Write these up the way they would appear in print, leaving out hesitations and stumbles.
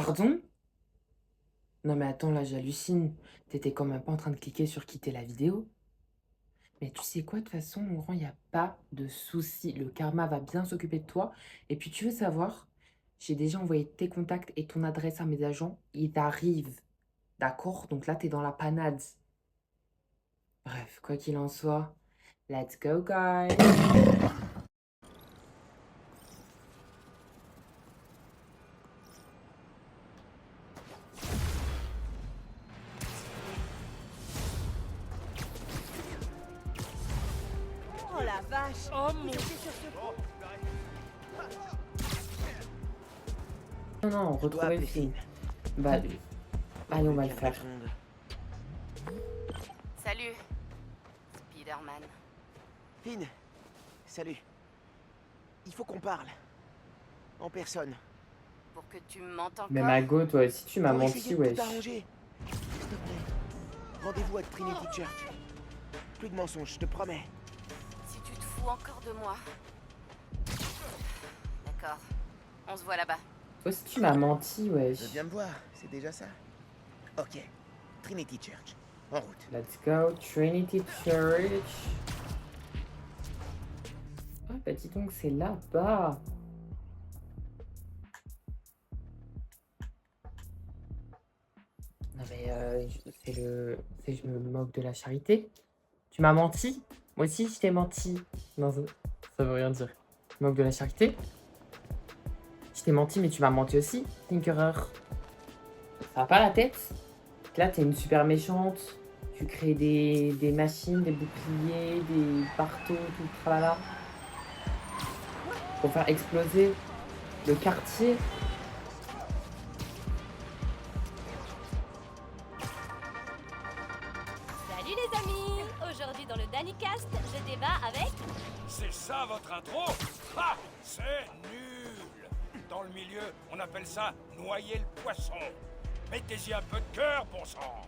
Pardon? Non mais attends, là j'hallucine. T'étais quand même pas en train de cliquer sur quitter la vidéo? Mais tu sais quoi, de toute façon, mon grand, il a pas de souci. Le karma va bien s'occuper de toi. Et puis tu veux savoir, j'ai déjà envoyé tes contacts et ton adresse à mes agents. Ils arrivent. D'accord? Donc là, t'es dans la panade. Bref, quoi qu'il en soit, let's go, guys! Oh la vache! Oh mon... Vous étiez sur ce pont? Non, non, Je dois retrouver le appeler film. Finn. Bah, allez, on va le Qu'elle faire. réponde. Salut, Spider-Man. Finn, salut. Il faut qu'on parle. En personne. Pour que tu me mentes encore. Mais Mago, toi aussi, tu m'as Pour menti, essayer de wesh. tout arranger. S'il te plaît. Rendez-vous à Trinity Church. Plus de mensonges, je te promets. Si tu te fous encore de moi. D'accord. On se voit là-bas. Toi aussi, tu m'as menti, wesh. Viens me voir, c'est déjà ça. Ok. Trinity Church. En route. Let's go, Trinity Church. Ah, bah dis donc, c'est là-bas. Non mais je me moque de la charité. Tu m'as menti? Moi aussi, je t'ai menti. Non, ça veut rien dire. Tu te moques de la charité? Je t'ai menti, mais tu m'as menti aussi, Tinkerer. Ça va pas la tête? Là, t'es une super méchante. Tu crées des machines, des boucliers, des marteaux, tout le tralala. Pour faire exploser le quartier. Salut les amis! Aujourd'hui dans le DannyCast, je débat avec... C'est ça votre intro? Ah, c'est nul. Dans le milieu, on appelle ça noyer le poisson. Mettez-y un peu de cœur, bon sang.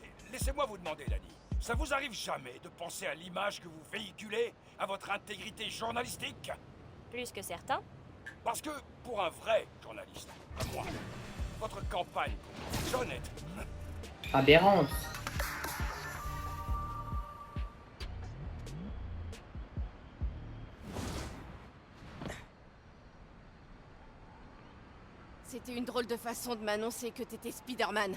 Et laissez-moi vous demander, Danny. Ça vous arrive jamais de penser à l'image que vous véhiculez, à votre intégrité journalistique? Plus que certains. Parce que, pour un vrai journaliste, comme moi, votre campagne est honnête. Aberrante. C'était une drôle de façon de m'annoncer que t'étais Spider-Man.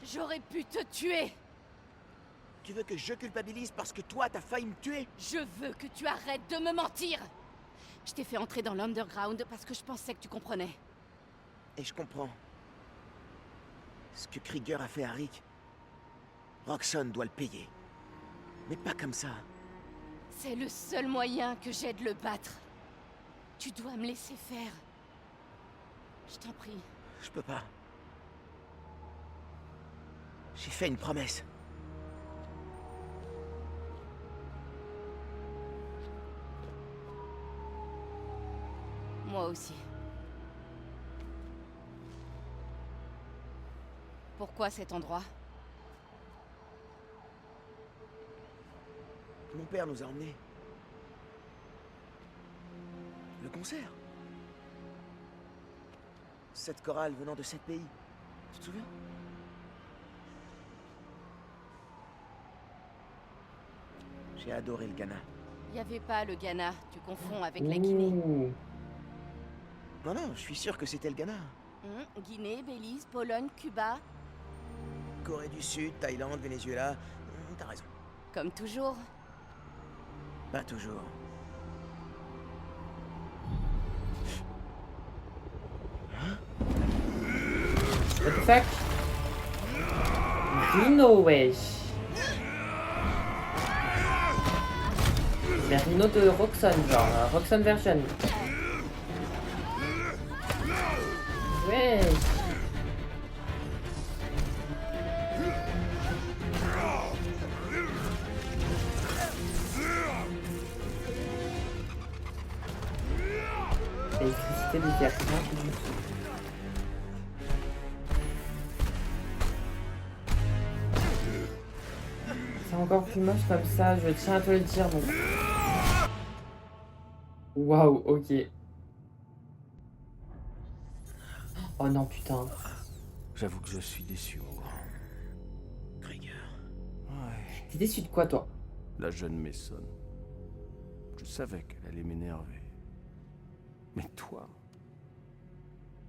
J'aurais pu te tuer. Tu veux que je culpabilise parce que toi, t'as failli me tuer? Je veux que tu arrêtes de me mentir. Je t'ai fait entrer dans l'underground parce que je pensais que tu comprenais. Et je comprends. Ce que Krieger a fait à Rick, Roxxon doit le payer. Mais pas comme ça. C'est le seul moyen que j'ai de le battre. Tu dois me laisser faire. Je t'en prie. Je peux pas. J'ai fait une promesse. Moi aussi. Pourquoi cet endroit? Mon père nous a emmenés. Le concert. Cette chorale venant de 7 pays. Tu te souviens? J'ai adoré le Ghana. Y avait pas le Ghana, tu confonds avec la Guinée. Ouh. Non, non, je suis sûr que c'était le Ghana. Guinée, Belize, Pologne, Cuba. Corée du Sud, Thaïlande, Venezuela. T'as raison. Comme toujours. Pas toujours. What the fuck? Rhino, wesh. C'est Rhino de Roxxon, genre Roxxon version. Wesh. L'électricité lui fait rien du tout. C'est encore plus moche comme ça, je tiens à te le dire. Donc... Waouh, ok. Oh non, putain. J'avoue que je suis déçu, mon grand. Krieger. Ouais. T'es déçu de quoi, toi? La jeune Mason. Je savais qu'elle allait m'énerver. Mais toi...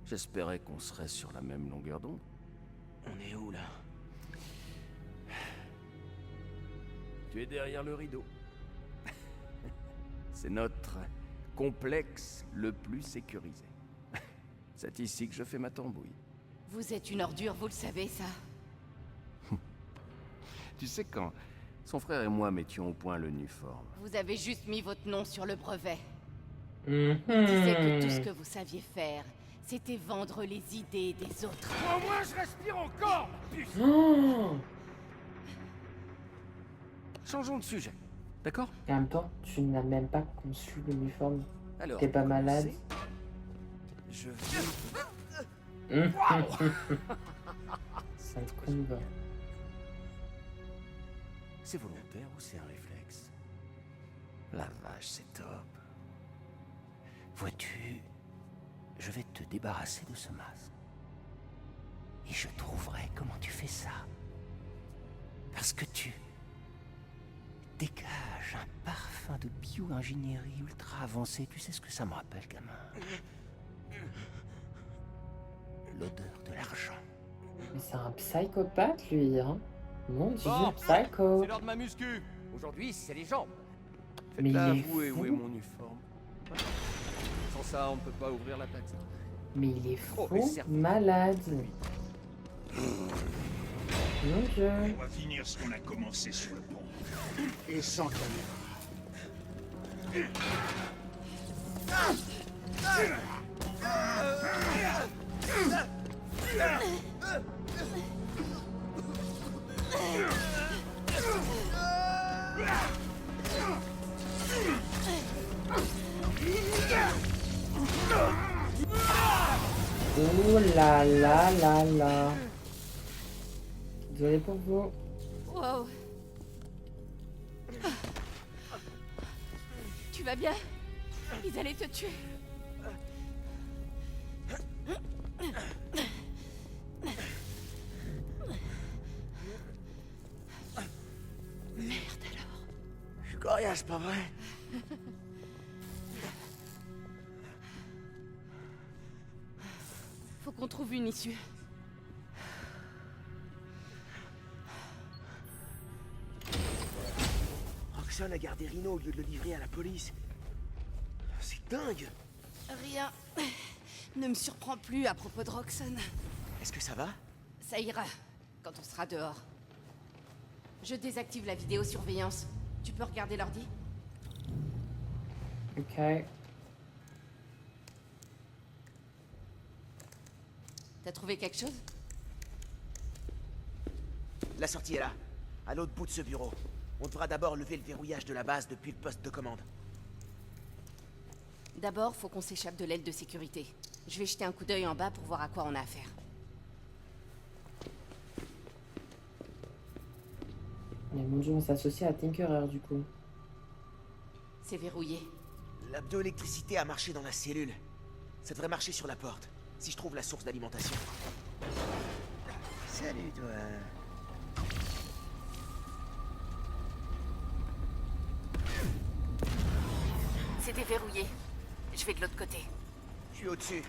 J'espérais qu'on serait sur la même longueur d'onde. On est où, là? Tu es derrière le rideau. C'est notre complexe le plus sécurisé. C'est ici que je fais ma tambouille. Vous êtes une ordure, vous le savez, ça. Tu sais, quand son frère et moi mettions au point le Nuform, Vous avez juste mis votre nom sur le brevet. Mhm. Vous disiez que tout ce que vous saviez faire, c'était vendre les idées des autres. Au moins, je respire encore, puce. Oh. changeons de sujet, d'accord? Et en même temps, tu n'as même pas conçu l'uniforme. Alors, T'es pas pour malade. commencer, je vais... Sale con, va. C'est volontaire ou c'est un réflexe? La vache, c'est top. Vois-tu, je vais te débarrasser de ce masque. Et je trouverai comment tu fais ça. Parce que tu dégages un parfum de bio-ingénierie ultra avancée. Tu sais ce que ça me rappelle, gamin? L'odeur de l'argent. Mais c'est un psychopathe, lui, hein. Mon dieu, Bon, psycho. C'est l'heure de ma muscu. Aujourd'hui, c'est les jambes. Mais Faites-la il est vous et où est fou. mon uniforme? Sans ça, on ne peut pas ouvrir la plaque. Mais il est fou, Oh, mais certes. malade. Mon dieu. On va finir ce qu'on a commencé sur le pont. Et sans caméra. Oh là là là là. Désolé pour vous. Wow. Tu vas bien? Ils allaient te tuer. Merde alors. Je suis coriace, pas vrai? Faut qu'on trouve une issue. Roxane a gardé Rhino au lieu de le livrer à la police. C'est dingue! Rien ne me surprend plus à propos de Roxane. Est-ce que ça va? Ça ira quand on sera dehors. Je désactive la vidéosurveillance. Tu peux regarder l'ordi? Ok. T'as trouvé quelque chose? La sortie est là, à l'autre bout de ce bureau. On devra d'abord lever le verrouillage de la base depuis le poste de commande. D'abord, faut qu'on s'échappe de l'aile de sécurité. Je vais jeter un coup d'œil en bas pour voir à quoi on a affaire. Mais mon dieu, on s'associe à Tinkerer du coup. C'est verrouillé. L'abdo-électricité a marché dans la cellule. Ça devrait marcher sur la porte, si je trouve la source d'alimentation. Salut, toi. C'est déverrouillé. Je vais de l'autre côté. Je suis au-dessus.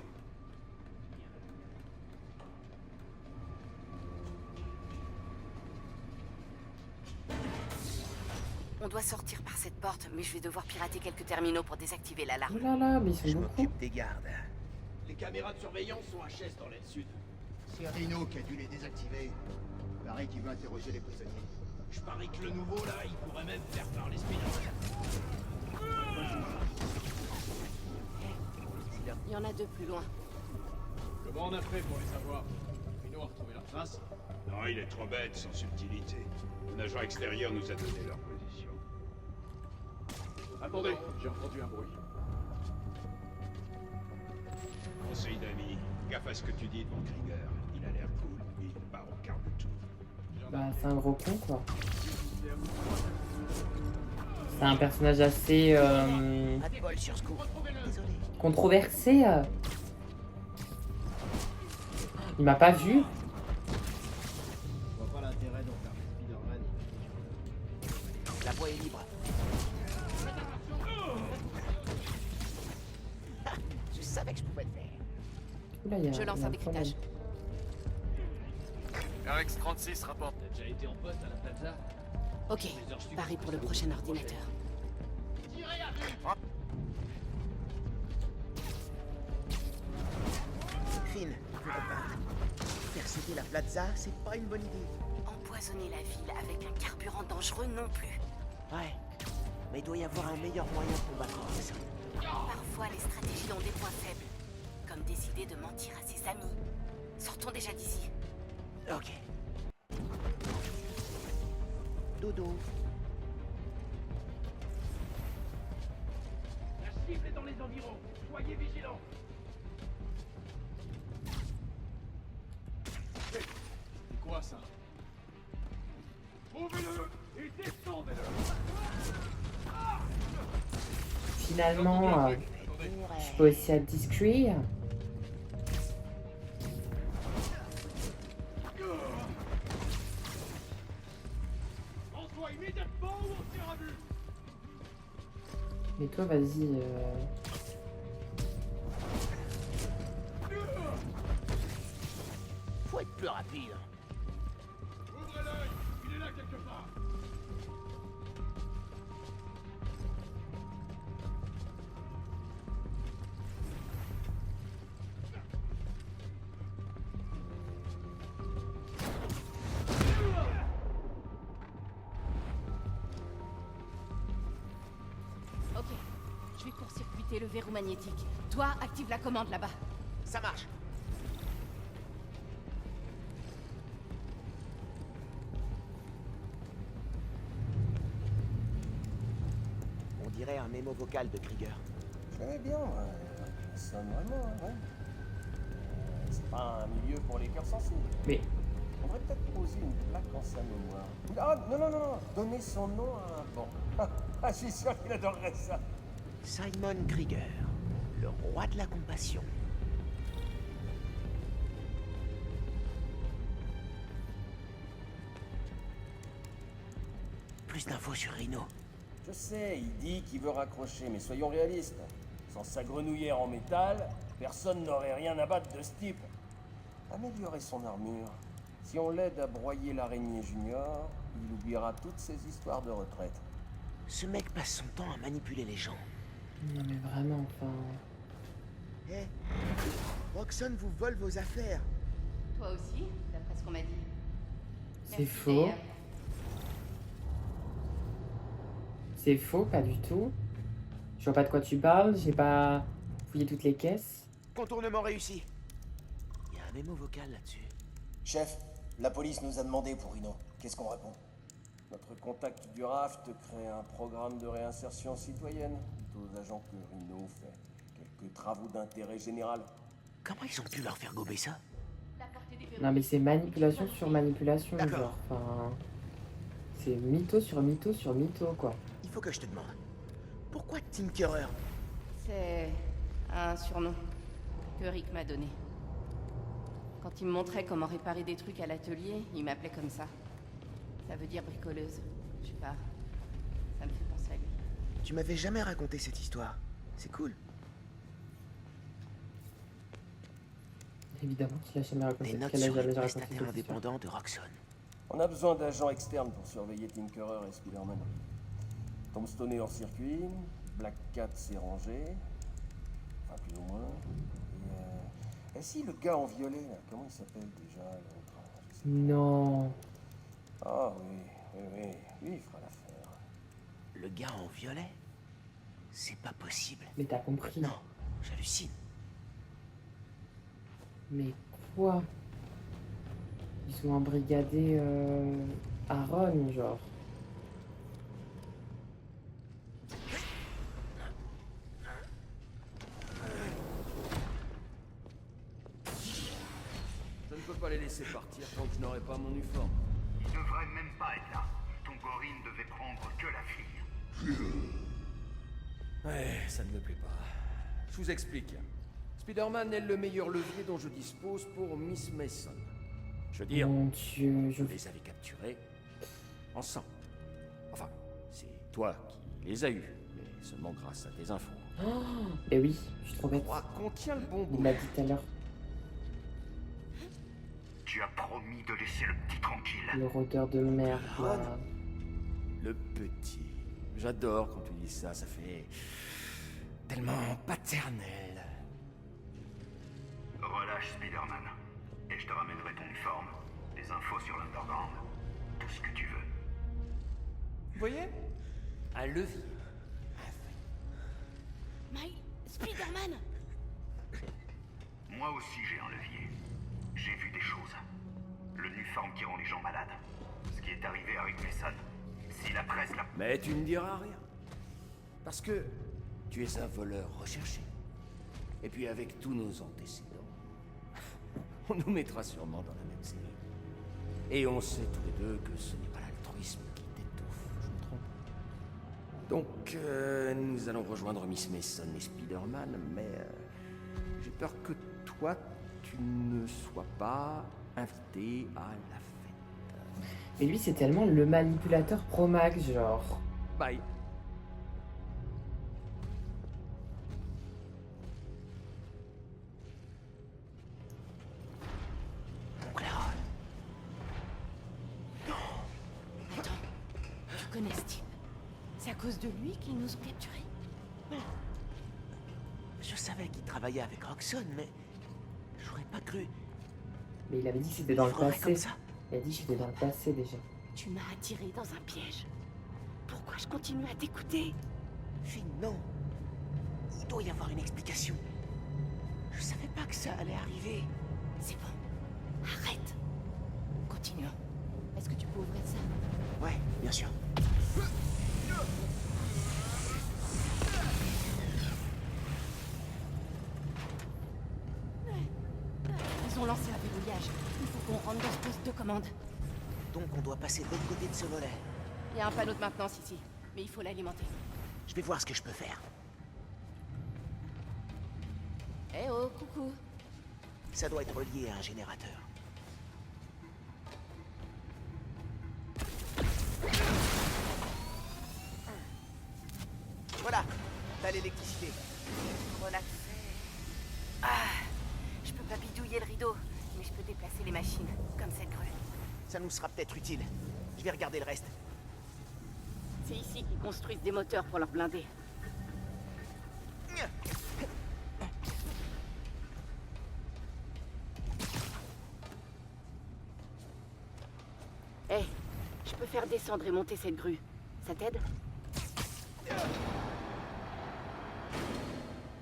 On doit sortir par cette porte, mais je vais devoir pirater quelques terminaux pour désactiver Oh l'alarme. là là, mais ils Je sont beaucoup. m'occupe des gardes. Les caméras de surveillance sont à Chest dans l'aile sud. C'est Rhino qui a dû les désactiver. Pareil qu'il veut interroger les prisonniers. Je parie que le nouveau là, il pourrait même faire parler Spinner. Il y en a deux plus loin. Comment on a fait pour les avoir? Rhino a retrouvé leur trace. Non, il est trop bête, sans subtilité. Un agent extérieur nous a donné leur position. Attendez, j'ai entendu un bruit. Conseil d'amis, gaffe à ce que tu dis devant Krieger. Il a l'air cool, mais il part au quart de tour. Bah, c'est un gros con quoi. C'est un personnage assez Pas de bol sur ce coup. Désolé. controversé. Il m'a pas vu. Je vois pas l'intérêt d'en faire Spider-Man. La voie est libre. Ah, je savais que je pouvais le faire. Oula, il y a, Je lance il y a un problème. décryptage. RX-36 rapporte. T'as déjà été en poste à la plaza? Ok, pareil pour le prochain ordinateur. Finn, faut qu'on parte. Faire sauter la plaza, c'est pas une bonne idée. Empoisonner la ville avec un carburant dangereux non plus. Ouais. Mais il doit y avoir un meilleur moyen pour battre Roxxon. Parfois, les stratégies ont des points faibles. Comme décider de mentir à ses amis. Sortons déjà d'ici. Ok. Dodo. La cible est dans les environs. Soyez vigilants. C'est quoi ça? Trouvez-le et descendez-le. Finalement, je peux aussi être discret. Lance-toi immédiatement ou on tire à vue. Mais toi, vas-y. Faut être plus rapide. Ouvrez l'œil, il est là quelque part. Ok, je vais court-circuiter le verrou magnétique. Toi, active la commande là-bas. Ça marche. On dirait un mémo vocal de Krieger. Je connais bien, ça sonne vraiment, ouais. C'est pas un milieu pour les cœurs sensibles. Mais On devrait peut-être poser une plaque en sa mémoire. Ah, non, donner son nom à un banc. Ah, je suis sûr qu'il adorerait ça. Simon Krieger, le roi de la compassion. Plus d'infos sur Rhino. Je sais, il dit qu'il veut raccrocher, mais soyons réalistes. Sans sa grenouillère en métal, personne n'aurait rien à battre de ce type. Améliorer son armure. Si on l'aide à broyer l'araignée junior, il oubliera toutes ses histoires de retraite. Ce mec passe son temps à manipuler les gens. non, mais vraiment, enfin. Hé, Roxxon vous vole vos affaires. Toi aussi, d'après ce qu'on m'a dit. C'est faux. C'est faux, pas du tout. Je vois pas de quoi tu parles. J'ai pas fouillé toutes les caisses. Contournement réussi. Il y a un mémo vocal là-dessus. Chef, la police nous a demandé pour Rhino. Qu'est-ce qu'on répond? Notre contact du RAFT crée un programme de réinsertion citoyenne. Dites aux agents que Rhino fait quelques travaux d'intérêt général. Comment ils ont pu leur faire gober ça? Non, mais c'est manipulation sur manipulation, D'accord. genre. Enfin. C'est mytho sur mytho sur mytho, quoi. Il faut que je te demande. Pourquoi Tinkerer? C'est un surnom que Rick m'a donné. Quand il me montrait comment réparer des trucs à l'atelier, il m'appelait comme ça. Ça veut dire bricoleuse. Je sais pas. Ça me fait penser à lui. Tu m'avais jamais raconté cette histoire. C'est cool. Évidemment qu'il a jamais raconté. Des notes Qu'elle a sur les jamais raconté prestataires cette histoire. indépendants de Roxxon. On a besoin d'agents externes pour surveiller Tinkerer et Spider-Man. Tombstone est hors circuit, Black Cat s'est rangé, enfin plus ou moins. Et si le gars en violet, là, comment il s'appelle déjà l'autre? Je sais Non. pas. Ah oui, lui il fera l'affaire. Le gars en violet? C'est pas possible. Mais t'as compris. Non, j'hallucine. Mais quoi? Ils ont embrigadé Aaron, genre. Je ne peux pas les laisser partir tant que je n'aurai pas mon uniforme. Il devrait même pas être là. Ton gorille ne devait prendre que la fille. Ouais, ça ne me plaît pas. Je vous explique. Spider-Man est le meilleur levier dont je dispose pour Miss Mason. Je veux dire, Mon Dieu, je les avais capturés ensemble. Enfin, c'est toi qui les as eus, mais seulement grâce à tes infos. Oh, mais oui, je suis trop bête. Crois qu'on tient le bon Il bout. l'a dit tout à l'heure. Tu as promis de laisser le petit tranquille. Le rôdeur de merde, là. Le petit. J'adore quand tu dis ça, ça fait tellement paternel. Relâche Spider-Man. Et je te ramènerai ton uniforme, des infos sur l'Underground, tout ce que tu veux. Vous voyez? Un levier. Miles, Spider-Man! Moi aussi j'ai un levier. J'ai vu des choses. Le uniforme qui rend les gens malades. Ce qui est arrivé à Rick Mason. Si la presse l'a... Mais tu ne diras rien. Parce que tu es un voleur recherché. Et puis avec tous nos antécédents, on nous mettra sûrement dans la même série. Et on sait tous les deux que ce n'est pas l'altruisme qui t'étouffe, je me trompe. Donc, nous allons rejoindre Miss Mason et Spider-Man, mais j'ai peur que toi, tu ne sois pas invité à la fête. Mais lui, c'est tellement le manipulateur pro max, genre. Bye. Attends, tu connais Steve. C'est à cause de lui qu'ils nous ont capturés. Je savais qu'il travaillait avec Roxxon, mais j'aurais pas cru. Mais il avait dit que c'était dans le ferait passé. comme ça. Il a dit que j'étais dans le passé déjà. Tu m'as attiré dans un piège. Pourquoi je continue à t'écouter? Finn, non. Il doit y avoir une explication. Je savais pas que ça allait arriver. C'est bon. Arrête. Continuons. Est-ce que tu peux ouvrir ça? Ouais, bien sûr. Ils ont lancé un verrouillage. Il faut qu'on rentre dans ce poste de commande. Donc on doit passer de l'autre côté de ce volet. Il y a un panneau de maintenance ici, mais il faut l'alimenter. Je vais voir ce que je peux faire. Eh oh, coucou. Ça doit être relié à un générateur. Voilà, t'as l'électricité. Relaxé. Ah, je peux pas bidouiller le rideau, mais je peux déplacer les machines, comme cette grue. Ça nous sera peut-être utile. Je vais regarder le reste. C'est ici qu'ils construisent des moteurs pour leurs blindés. Hé, je peux faire descendre et monter cette grue. Ça t'aide?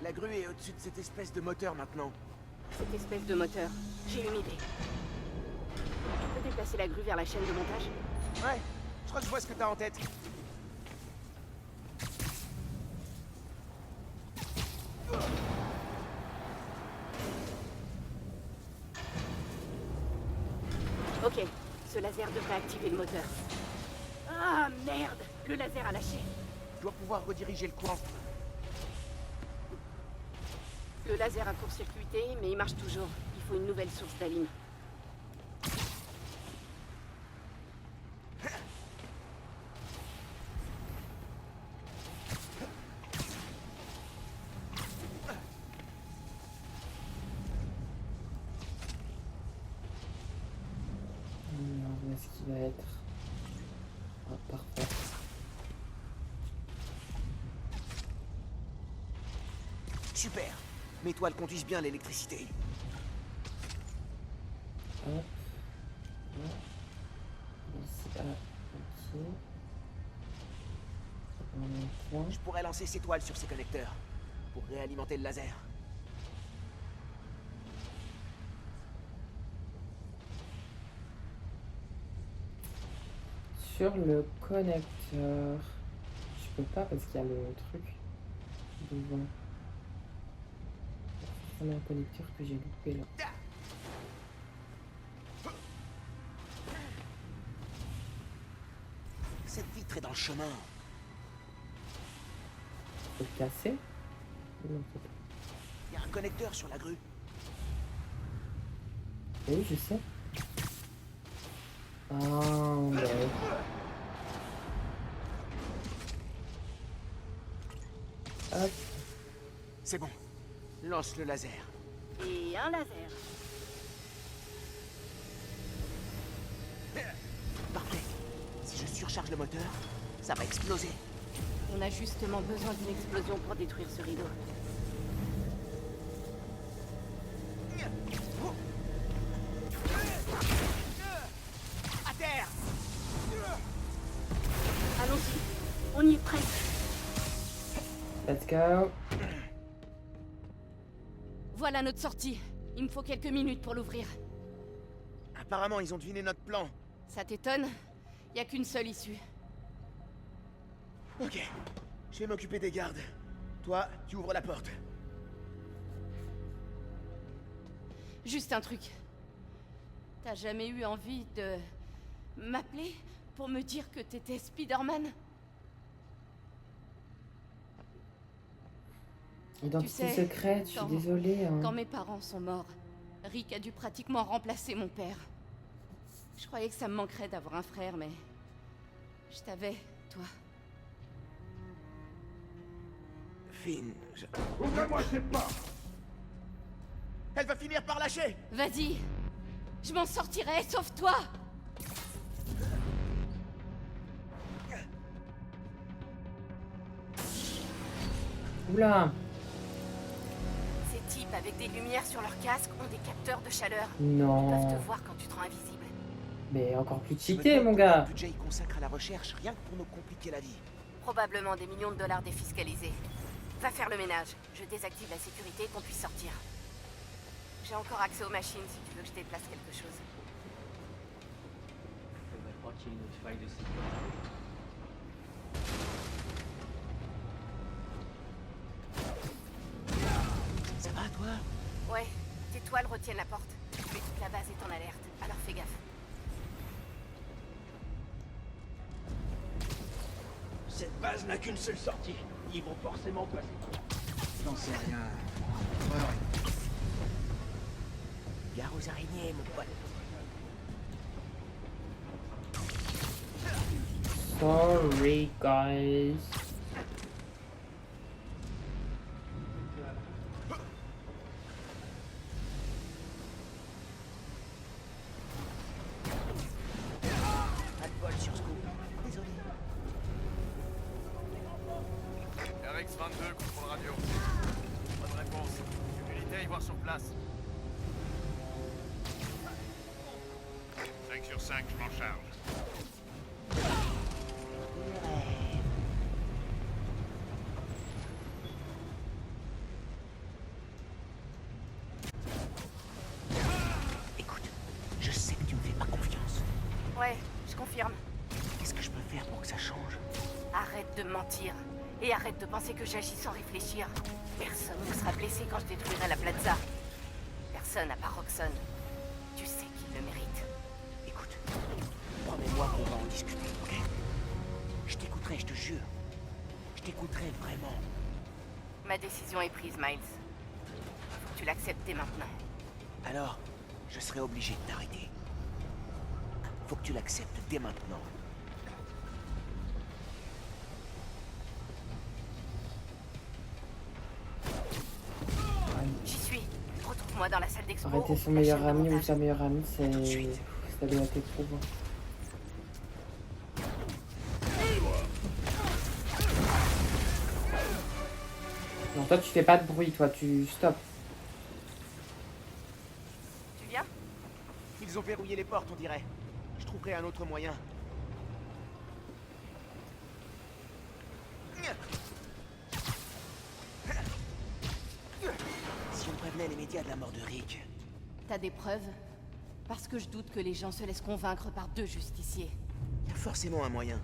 La grue est au-dessus de cette espèce de moteur maintenant. Cette espèce de moteur. J'ai une idée. Tu peux déplacer la grue vers la chaîne de montage? Ouais, je crois que je vois ce que t'as en tête. Ok, ce laser devrait activer le moteur. Ah merde! Le laser a lâché. Je dois pouvoir rediriger le courant. Le laser a court-circuité, mais il marche toujours. Il faut une nouvelle source d'alim. Alors, où est-ce qu'il va être? Ah, parfait. Super. Mes toiles conduisent bien l'électricité. Hop. Là. Ici, ah, ok. En même point. Je pourrais lancer ces toiles sur ces connecteurs pour réalimenter le laser. Sur le connecteur. Je peux pas parce qu'il y a le truc devant. C'est un connecteur que j'ai loupé là. Cette vitre est dans le chemin. Faut le casser? Non, faut pas. Il y a un connecteur sur la grue. Oui, je sais. Ah, bah ouais. Hop. C'est bon. Lance le laser. Et un laser. Parfait. Si je surcharge le moteur, ça va exploser. On a justement besoin d'une explosion pour détruire ce rideau. À terre! Allons-y, on y est presque. Let's go. Voilà notre sortie. Il me faut quelques minutes pour l'ouvrir. Apparemment, ils ont deviné notre plan. Ça t'étonne? Y a qu'une seule issue. Ok. Je vais m'occuper des gardes. Toi, tu ouvres la porte. Juste un truc. T'as jamais eu envie de m'appeler pour me dire que t'étais Spider-Man? Identité Tu sais, secrète, je suis quand- désolée. Hein. Quand mes parents sont morts, Rick a dû pratiquement remplacer mon père. Je croyais que ça me manquerait d'avoir un frère, mais... je t'avais, toi. Finn, Ouvrez-moi cette porte! Elle va finir par lâcher! Vas-y! Je m'en sortirai, sauve-toi! Oula. Ces types avec des lumières sur leur casque ont des capteurs de chaleur. Non. Ils peuvent te voir quand tu te rends invisible. Mais encore plus Je me cheaté, demande mon combien gars. de budget ils consacrent à la recherche, rien que pour nous compliquer la vie. Probablement des millions de dollars défiscalisés. Va faire le ménage. Je désactive la sécurité et qu'on puisse sortir. J'ai encore accès aux machines si tu veux que je déplace quelque chose. Je crois qu'il y a une autre faille de sécurité. Ça va, toi? Ouais, tes toiles retiennent la porte. Mais toute la base est en alerte, alors fais gaffe. Cette base n'a qu'une seule sortie. Ils vont forcément passer. J'en sais rien. Gare aux araignées, mon pote. Sorry, guys. Pas de bol sur ce coup. Désolé. RX-22, contrôle radio. Pas de réponse. Une unité à y voir sur place. 5 sur 5, je m'en charge. Écoute, je sais que tu me fais pas confiance. Ouais, je confirme. Qu'est-ce que je peux faire pour que ça change? Arrête de mentir. Et arrête de penser que j'agis sans réfléchir. Personne ne sera blessé quand je détruirai la plaza. Personne à part Roxxon. Tu sais qu'il le mérite. Écoute, promets-moi qu'on va en discuter, ok? Je t'écouterai, je te jure. Je t'écouterai vraiment. Ma décision est prise, Miles. Faut que tu l'acceptes dès maintenant. Alors, je serai obligé de t'arrêter. Faut que tu l'acceptes dès maintenant. J'y suis. Retrouve-moi dans la salle d'expo. Arrêter son la meilleur chaîne de ami ou montage. sa meilleure amie, c'est... Ça doit être éprouvant. Non, toi, tu fais pas de bruit, toi, tu stop. Tu viens? Ils ont verrouillé les portes, on dirait. Je trouverai un autre moyen. Si on prévenait les médias de la mort de Rick... T'as des preuves? Parce que je doute que les gens se laissent convaincre par deux justiciers. Il y a forcément un moyen.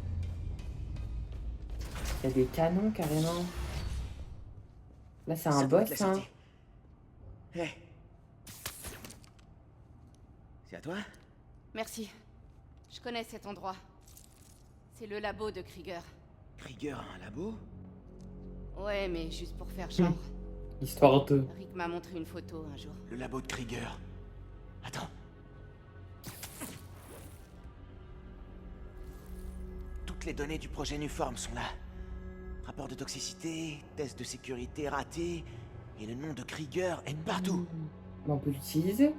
Il y a des canons, carrément. Là, c'est un Ça doit être boss, la hein. sortie. Hé. C'est à toi? Merci. Je connais cet endroit. C'est le labo de Krieger. Krieger a un labo? Ouais, mais juste pour faire genre. Histoire de... Rick m'a montré une photo un jour. Le labo de Krieger. Attends. Toutes les données du projet Nuform sont là. Rapport de toxicité, test de sécurité raté, et le nom de Krieger est partout. On peut l'utiliser.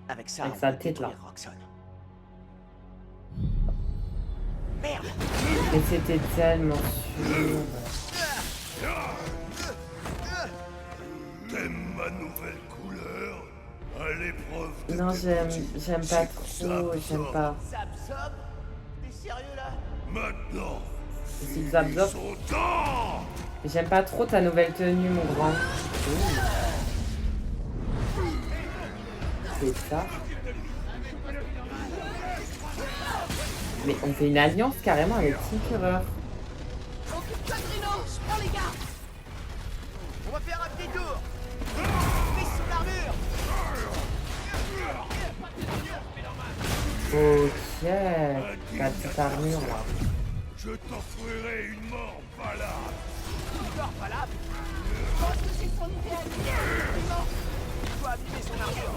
Avec ça, Avec on sa peut tête, là. détruire Roxxon. Merde! Mais c'était tellement sûr. T'aimes ma nouvelle couleur? À l'épreuve de Non, tes j'aime pas trop, j'aime pas. Zabzob? T'es sérieux là? Maintenant, C'est Zabzob. son temps! J'aime pas trop ta nouvelle tenue, mon grand. C'est ça. Mais on fait une alliance carrément avec Tinkerer. Occupe-toi de Rhino! Je prends les gars! On va faire un petit tour! Mets son armure! Ok. Ta petite armure là. Je t'offrirai une mort valable! Une mort valable? Je pense que c'est son idéal! Rhino! Il faut abîmer son armure!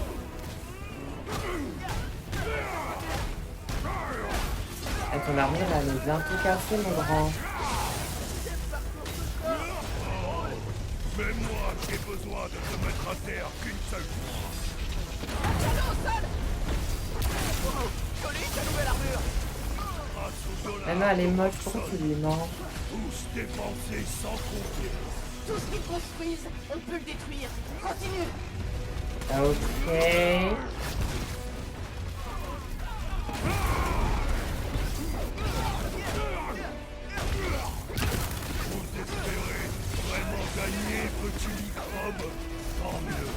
Et ton armure elle est bien tout cassée, mon grand. Mais moi, j'ai besoin de te mettre à terre qu'une seule fois! Jolie ta nouvelle armure! Non, elle est moche, pourquoi tu lui mens? Tous dépensés sans compter! Tout ce qu'ils construisent, on peut le détruire! Continue! Ok. Vous espérez vraiment gagner, petit microbe? Tant mieux!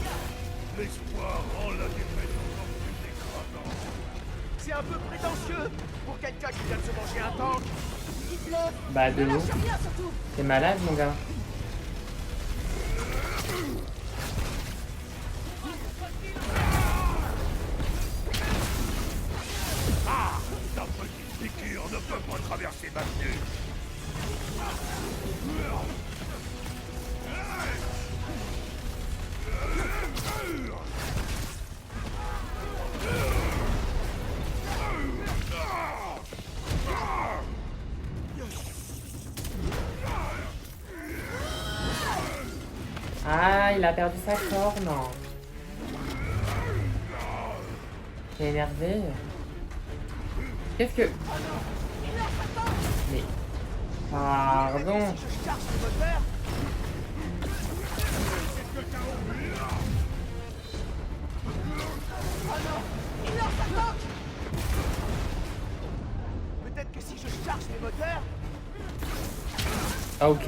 L'espoir rend la défaite encore plus écrasante! C'est un peu prétentieux pour quelqu'un qui vient de se manger un tank! Dites-le! Bah de ouf. Rien surtout! T'es malade, mon gars. Ah! Ta petite piqûre ne peut pas traverser ma tenue! Ah, il a perdu sa corne. T'es énervé. Qu'est-ce que... Mais... Pardon. Je charge le moteur! Oh non! Il lance sa tank! Peut-être que si je charge les moteurs, Ok.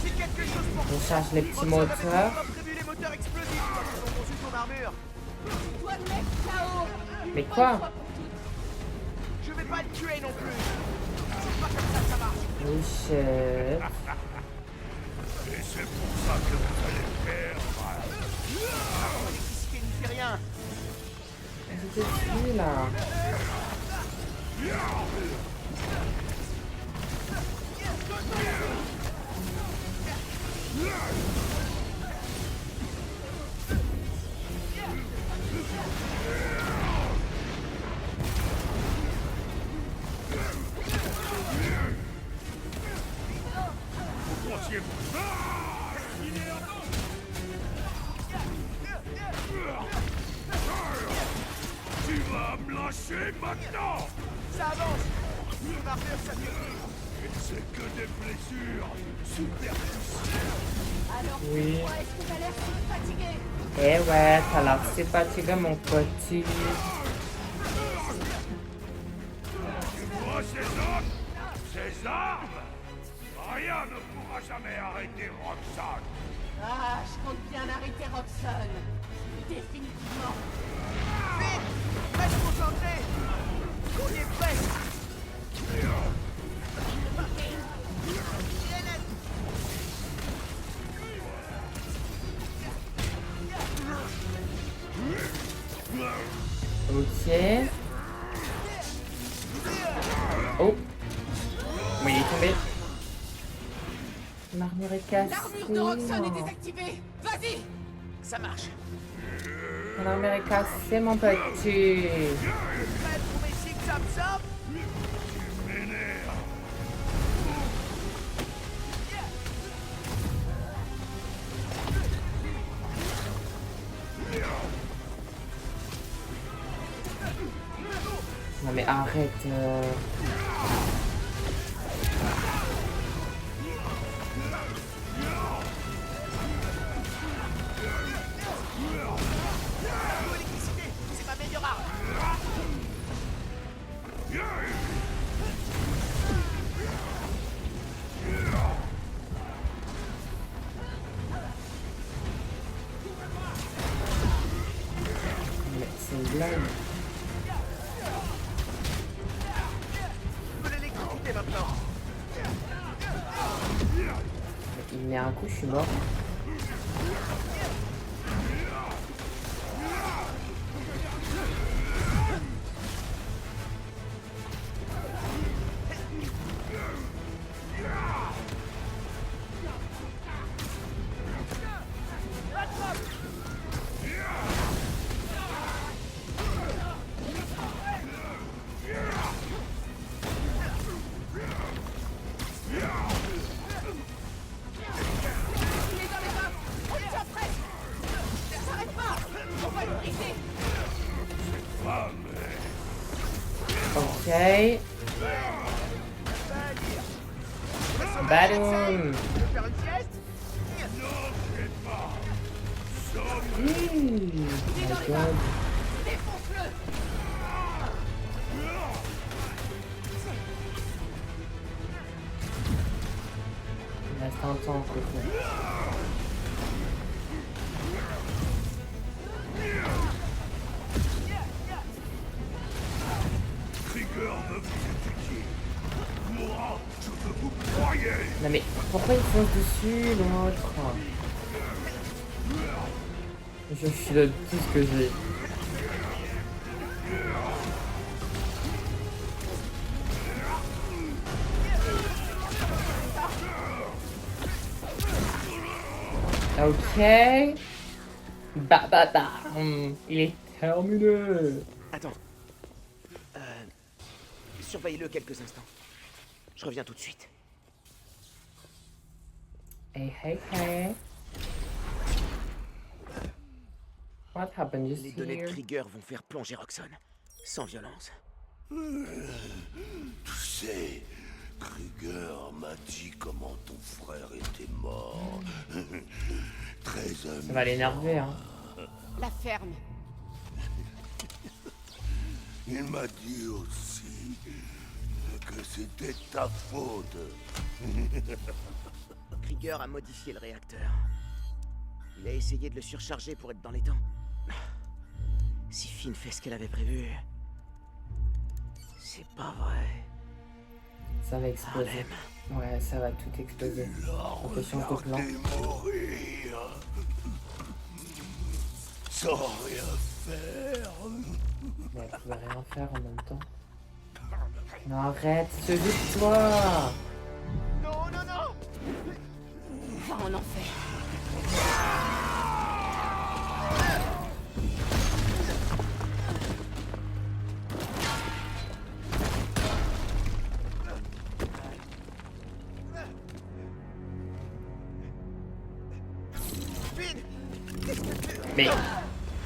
c'est quelque chose pour On charge les petits Roxxon avait moteurs. pas prévu les moteurs explosifs quand ils ont conçu son armure. Tu dois le mettre KO. Mais quoi? Je vais pas le tuer non plus. C'est pas comme ça que ça marche. Oui, chef. Et c'est pour ça que vous allez perdre! L'électricité n'y fait rien. C'était celui-là. Tu vas me lâcher maintenant! Ça avance. Son armure s'affaiblit. Et c'est que des blessures superficielles! Alors Oui. pourquoi est-ce que t'as l'air si fatigué? Eh ouais, t'as l'air c'est fatigué, mon petit. Tu vois ces hommes? Ces armes? Rien ne pourra jamais arrêter Roxxon! Ah, je compte bien arrêter Roxxon. Définitivement. Vite! Reste concentré! On est prêt! Ok. Oh. Oui, il est tombé. L'armure est cassée. L'armure de Roxxon est désactivée. Vas-y. Ça marche. L'armure est cassée, mon petit. Prêt pour mes zip zap zap? Non mais arrête. L'électricité, c'est ma meilleure arme. Mais c'est une blague. Je veux l'électricité maintenant. Il met un coup, je suis mort. Ok. Baloum. My God. Il reste un temps, Coco. Non mais pourquoi il fonce dessus l'autre? Je suis là tout ce que j'ai. Ok. Bah. Il est terminé. Attends. Surveille-le quelques instants. Je reviens tout de suite. Hey. What happened just Les données de here? Krieger vont faire plonger Roxxon. Sans violence. Tu sais, Krieger m'a dit comment ton frère était mort. Très amusant. Ça va l'énerver, hein. La ferme. Il m'a dit aussi que c'était ta faute. Krieger a modifié le réacteur. Il a essayé de le surcharger pour être dans les temps. Si Finn fait ce qu'elle avait prévu... C'est pas vrai. Ça va exploser. Ouais, ça va tout exploser. En question de plan. Mourir sans rien faire. Mais elle pouvait rien faire en même temps. Non, arrête, c'est juste toi. Non. Va en enfer.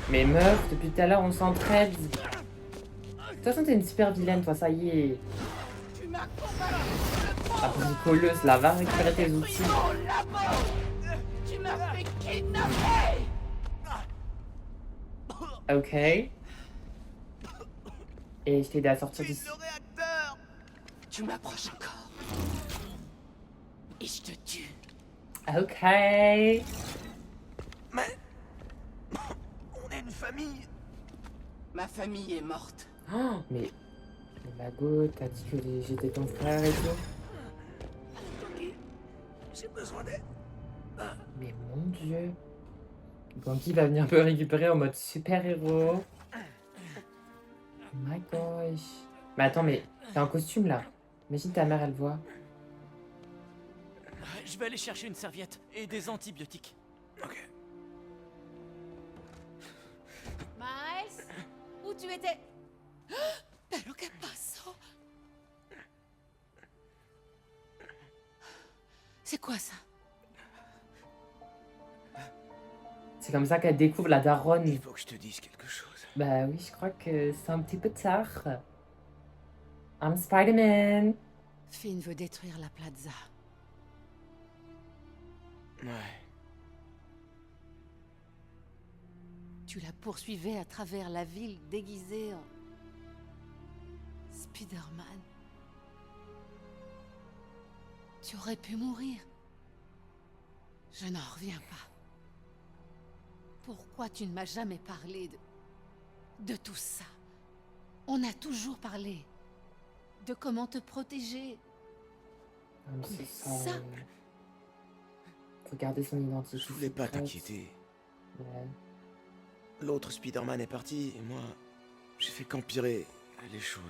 Mais meuf, depuis tout à l'heure on s'entraide. De toute façon t'es une super vilaine toi, ça y est. La bricoleuse là, va récupérer tes outils. Tu m'as fait kidnapper. Ok. Et je t'ai aidé à sortir d'ici. Tu m'approches encore. Et je te tue. Ok. Mais... On est une famille. Ma famille est morte. Oh, mais Mago, t'as dit que j'étais ton frère et tout. J'ai besoin d'aide. Mais mon dieu. Ganki va venir me récupérer en mode super-héros. Oh my gosh. Mais attends, mais t'es en costume là. Imagine ta mère, elle voit. Je vais aller chercher une serviette et des antibiotiques. Ok. Miles, où tu étais? Pero que pasó? C'est quoi ça? C'est comme ça qu'elle découvre la daronne. Il faut que je te dise quelque chose. Bah oui, je crois que c'est un petit peu tard. I'm Spider-Man. Finn veut détruire la plaza. Ouais. Tu la poursuivais à travers la ville déguisée en... Spider-Man. Tu aurais pu mourir. Je n'en reviens pas. Pourquoi tu ne m'as jamais parlé de tout ça? On a toujours parlé de comment te protéger. C'est Ça. Faut garder son identité. Je voulais pas secrète. t'inquiéter. Ouais. L'autre Spider-Man est parti, et moi, j'ai fait qu'empirer les choses.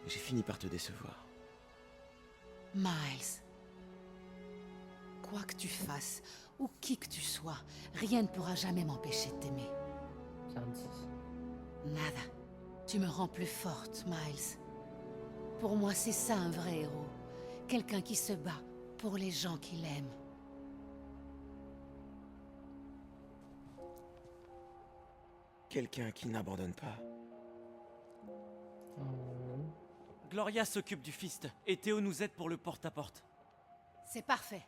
J'ai fini par te décevoir. Miles, quoi que tu fasses, ou qui que tu sois, rien ne pourra jamais m'empêcher de t'aimer. Bien dit. Nada. Tu me rends plus forte, Miles. Pour moi, c'est ça un vrai héros. Quelqu'un qui se bat pour les gens qu'il aime. Quelqu'un qui n'abandonne pas. Gloria s'occupe du fist et Théo nous aide pour le porte-à-porte. C'est parfait.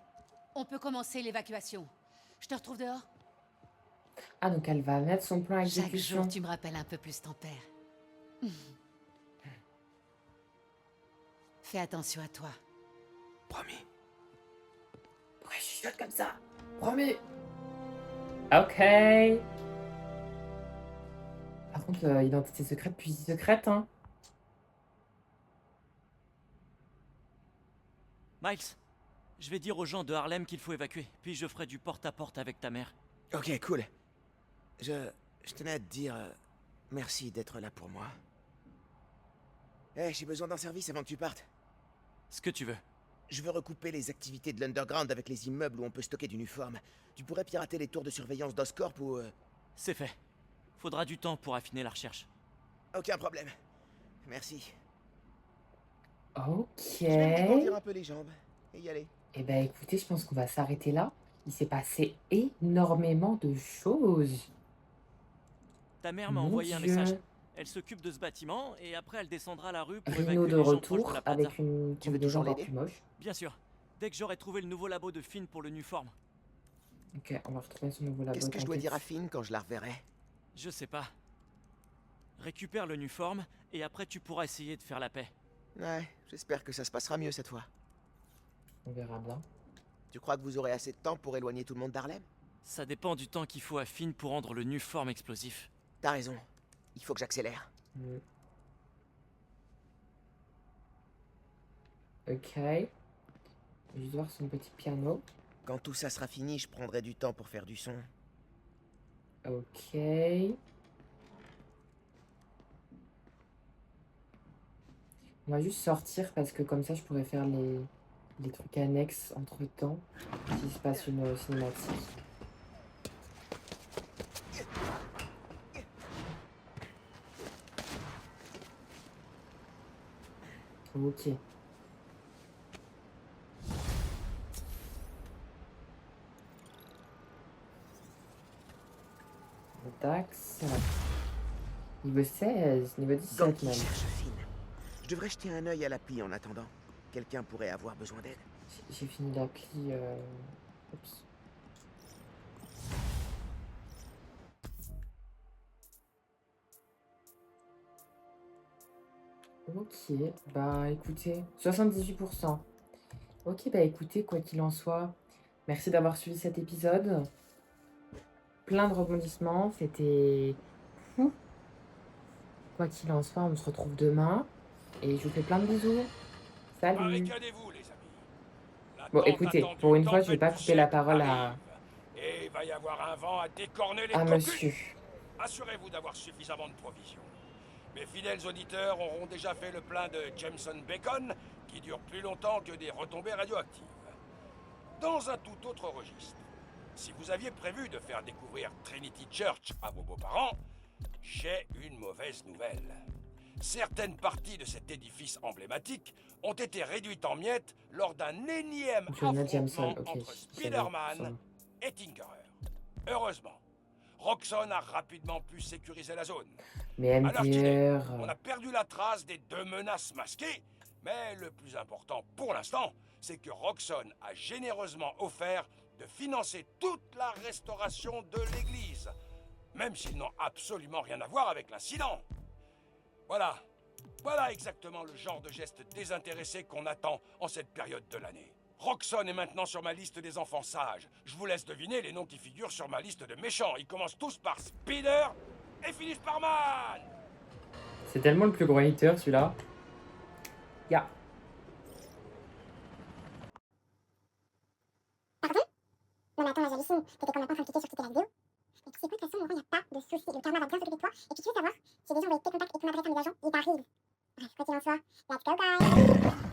On peut commencer l'évacuation. Je te retrouve dehors? Ah, donc elle va mettre son plan à Chaque exécution. jour, tu me rappelles un peu plus ton père. Fais attention à toi. Promis. Pourquoi je chuchote comme ça? Promis. Ok. Par contre, identité secrète, puis secrète, hein. Miles, je vais dire aux gens de Harlem qu'il faut évacuer, puis je ferai du porte-à-porte avec ta mère. Ok, cool. Je tenais à te dire merci d'être là pour moi. J'ai besoin d'un service avant que tu partes. Ce que tu veux. Je veux recouper les activités de l'Underground avec les immeubles où on peut stocker d'uniformes. Tu pourrais pirater les tours de surveillance d'Oscorp ou... C'est fait. Faudra du temps pour affiner la recherche. Aucun problème. Merci. Ok. Je vais me dégourdir un peu les jambes et y aller. Eh ben écoutez, je pense qu'on va s'arrêter là. Il s'est passé énormément de choses. Ta mère m'a Mon envoyé un Dieu. message. Elle s'occupe de ce bâtiment et après elle descendra la rue pour Rhino évacuer de les gens proches retour de la plaza. avec une Tu veux combinaison toujours encore l'aider? plus moche. Bien sûr. Dès que j'aurai trouvé le nouveau labo de Finn pour le Nuform. Ok, on va retrouver son nouveau labo. Qu'est-ce que je dois t'inquiète. dire à Finn quand je la reverrai? Je sais pas. Récupère le Nuform et après tu pourras essayer de faire la paix. Ouais, j'espère que ça se passera mieux cette fois. On verra bien. Tu crois que vous aurez assez de temps pour éloigner tout le monde d'Harlem? Ça dépend du temps qu'il faut à Finn pour rendre le Nuform explosif. T'as raison. Il faut que j'accélère. Ok. Je vais juste voir son petit piano. Quand tout ça sera fini, je prendrai du temps pour faire du son. Ok. On va juste sortir parce que comme ça je pourrais faire les trucs annexes entre temps. S'il se passe une cinématique. Ok. Dax. Niveau 16, niveau 17 Ganke même. cherche Finn. Je devrais jeter un œil à l'appli en attendant. Quelqu'un pourrait avoir besoin d'aide. J'ai fini l'appli. Oups. Ok, bah écoutez, 78%. Ok, bah écoutez, quoi qu'il en soit, merci d'avoir suivi cet épisode. Plein de rebondissements, c'était fou. Quoi qu'il en soit, on se retrouve demain. Et je vous fais plein de bisous. Salut. Barricadez-vous, les amis. La Bon, tente écoutez, attendue, pour une fois, je vais tempête pas du couper la siècle parole arrive. Et il va y avoir un vent à décorner les à cocus. monsieur. Assurez-vous d'avoir suffisamment de provisions. Mes fidèles auditeurs auront déjà fait le plein de Jameson Bacon, qui dure plus longtemps que des retombées radioactives. Dans un tout autre registre, si vous aviez prévu de faire découvrir Trinity Church à vos beaux-parents, j'ai une mauvaise nouvelle. Certaines parties de cet édifice emblématique ont été réduites en miettes lors d'un énième Jonah affrontement Jameson, ok. entre Spider-Man et Tinkerer. Heureusement, Roxxon a rapidement pu sécuriser la zone. Mais À l'heure qu'il est, MTR... on a perdu la trace des deux menaces masquées, mais le plus important pour l'instant, c'est que Roxxon a généreusement offert de financer toute la restauration de l'église, même s'ils n'ont absolument rien à voir avec l'incident. Voilà exactement le genre de geste désintéressé qu'on attend en cette période de l'année. Roxxon est maintenant sur ma liste des enfants sages. Je vous laisse deviner les noms qui figurent sur ma liste de méchants. Ils commencent tous par Spider et finissent par Man. C'est tellement le plus gros hater, celui-là. Ya. Pardon? Non mais attends, la jalousie, t'étais quand même pas impliqué sur quitter la vidéo. Et tu sais quoi, de toute façon, il n'y a pas de souci. Le karma va bien s'occuper de toi. Et puis tu veux savoir, si les gens veulent tes contacts et ton adresse à mes agents, ils t'arrivent. Bref, quoi qu'il en soit, let's go guys!